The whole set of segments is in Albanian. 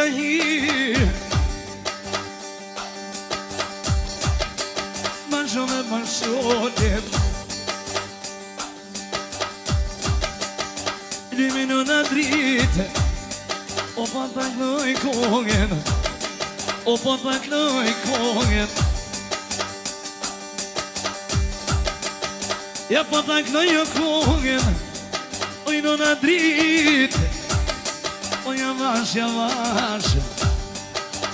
Tahir Ma shumë më shonim Lymin në dritë O pa ta knoj kongen O pa ta knoj kongen Ja pa ta knoj kongen Oj në dritë O yavaş yavaş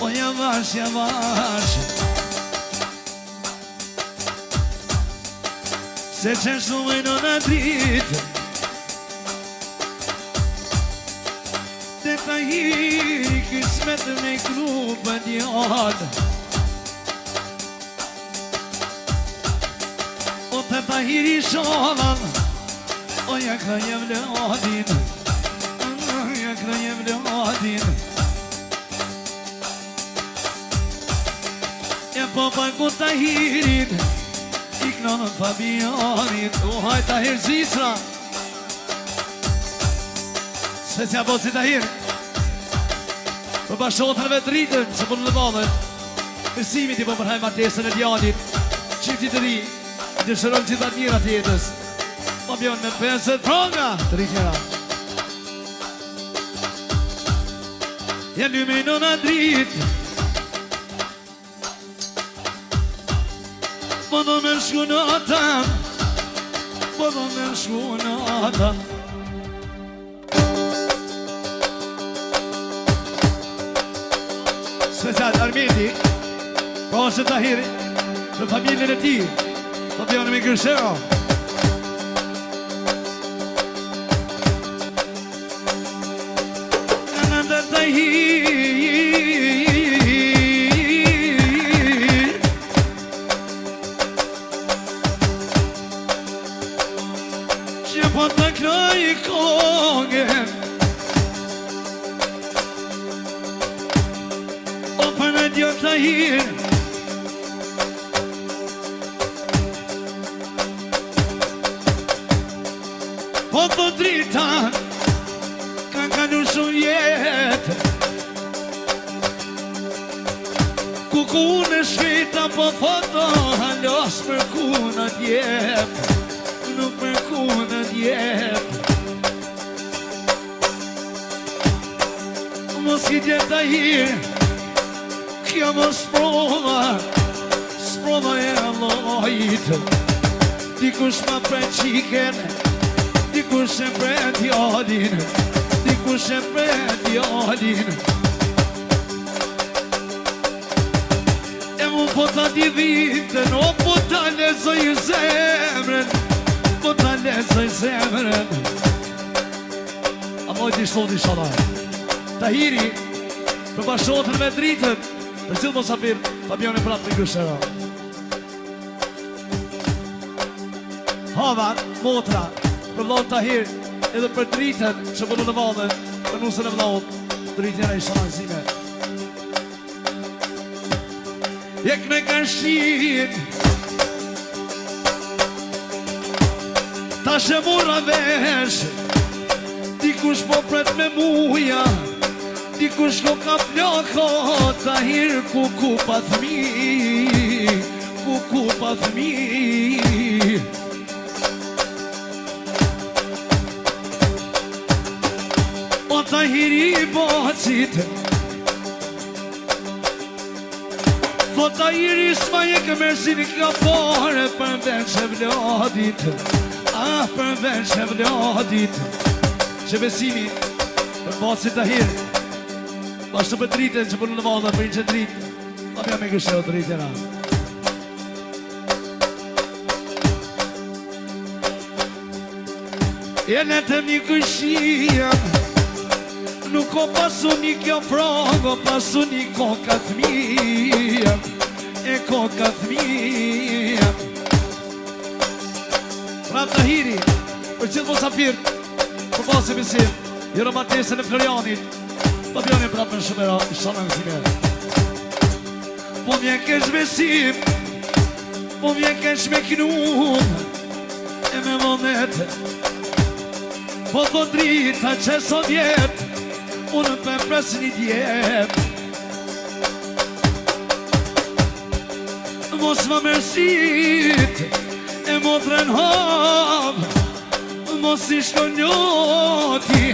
O yavaş yavaş Se qeshtu e në dritë Te Tahiri kismet me klubën janë O te Tahiri shalan O jakra jevladin Jakra jevladin E papa ku Tahirin Ikna në Fabianit O haj Tahir Zisra Se s'ja po si Tahir Për bashkotërve të rritën Se për në balën Përsimit I po përhaj martesën e djanit Qifti të ri Dëshëron gjithat mirat jetës Fabian me 50 franga Të rritjera Ja lymin në dritë Po do me shku në atan Po do me shku në atan Special Armeti Ka është Tahiri Për familjen e ti Fabian me Gërshero Në ndër Tahir Që po të knoj kongen O për në djo Tahir Po të drita Kanë kanu shumë jetë Ku në shvita Po foto halos për ku në djep Nuk për ku në djep Mos ki djep Tahir Kjo mos sprova Sprova e Allahit Dikush ma pre qiken Dikush e pre djadin Dikush e pre djadin E mu po ta di vitën O po ta lezoj zemrën Po ta lezoj zemrën Allah t'i shlot I shalaj Tahiri Për bashkotën me dritën Për cilë mosafir Fabian e prapë në Gërshera Hava, motra Për vlon Tahir Edhe për dritën që përnu në valën Për nusën e vlon Dritën e I shalajzime Jek në këshin Ta shë mura vesh Dikush po pret me muja Dikush ko ka plako Tahir ku pa thmi Ku pa thmi O Tahiri bacit Po Tahiri s'ma je këmërsin Ka pare për veç e vladit Për veç e vladit Që besimi Për bacit Tahir Bashtë të për dritën që për në valda për një që dritë A mja me Gërshero të dritëra E në të një këshia Nuk o pasu një kjo frangë O pasu një koka thmija E koka thmija Prap Tahiri Për qëtë mosafir Për basi besim Jero martesën e Florianit Fabian e prapë në shumera I shanë në zime Po mje kesh besim Po mje kesh me knum E me monet Po të drita që sot jet unë për pres një djep. Mos më mërësit e motrën hap, mos i shkon njoti,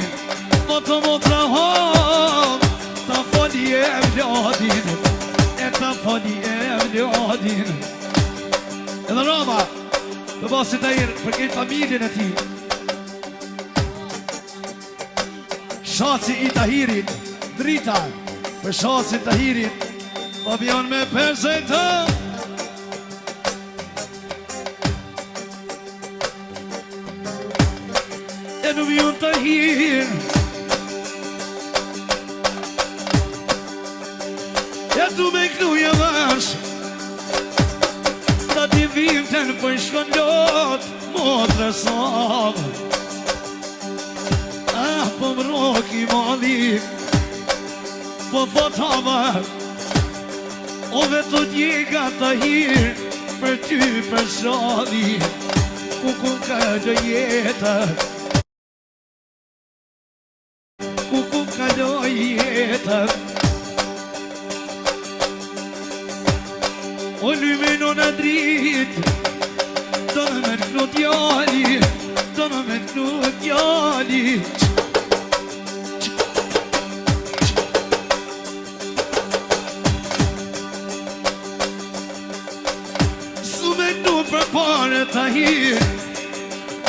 po të motra hap, ta foli e vladin, e ta foli e vladin. Edhe Rama, të basi Tahir, për këtë familjen e ti. Shaci i Tahirit, drita, për shaci i Tahirit, Fabian me persejta. E në vjon Tahir, e du me knuja vash, ta ti vim të në për shkon lot, motre sab. Ah, po më roki mali, po thot havar, o vetë djega Tahir, për ty për shali, ku ka gjë jetër, ku ka gjë jetër. O lyme në në drit, do në me kënu djali, do në me kënu djali. Su me kënu për pare Tahir,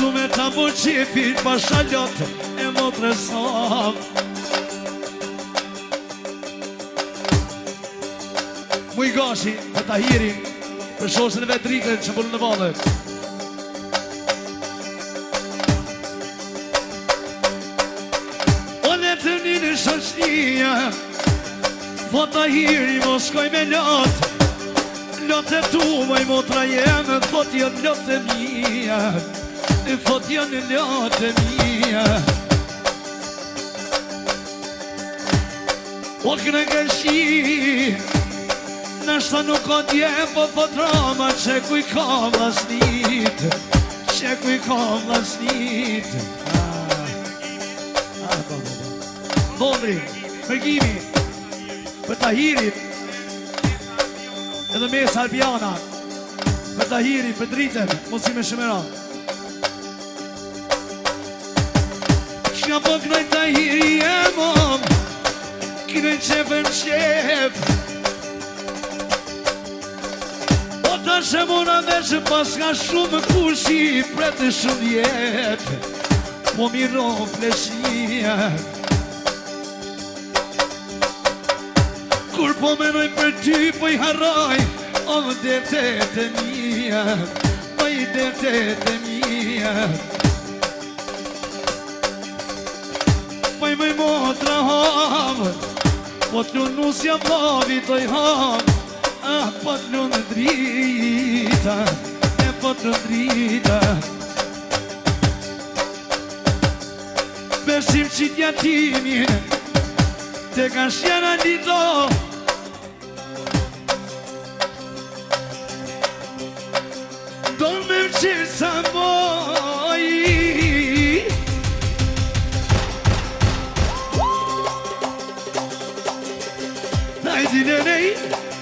du me ta bo qepit pa shalot e motre sab. Muj gashi për Tahiri, për shoshën e vetë rikën që përnë në valët. O në të një në shoshnia, po Tahiri mo shkoj me lot, lot e tu moj motra jemë, thot janë lot e mija, thot janë lot e mija. O kënë gëshi, nashta nuk ka djem, po thot Rama që kuj ka vlasnit, që kuj ka vlasnit. Vondri, përgimi, për Tahirit, edhe mes Albiana, për Tahirit, për dritën, mos i me shemera. Shka po kënoj Tahiri e mom, kënoj qepën qep, ta që mora dhe që pas ka shumë kushi, prete shumë jetë, po miron pleshnia. Kur po menoj për ty, po i harroj, o më detet e mija, po i detet e mija. Po i mëj motra havë, po t'lu nusja pavi toj havë. Ah, po t'lu në drita, e po t'lu drita. Besim qitja timin, te ka shjena dito. Do me më qirë sa moj. Hajdi nënej,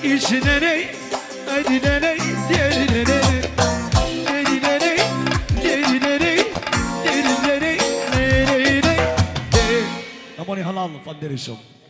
ishë nënej, hajdi nënej, djeri nënej, djeri nënej, djeri nënej, djeri nënej, nënej, nënej. Amoni halal, falënderi shumë.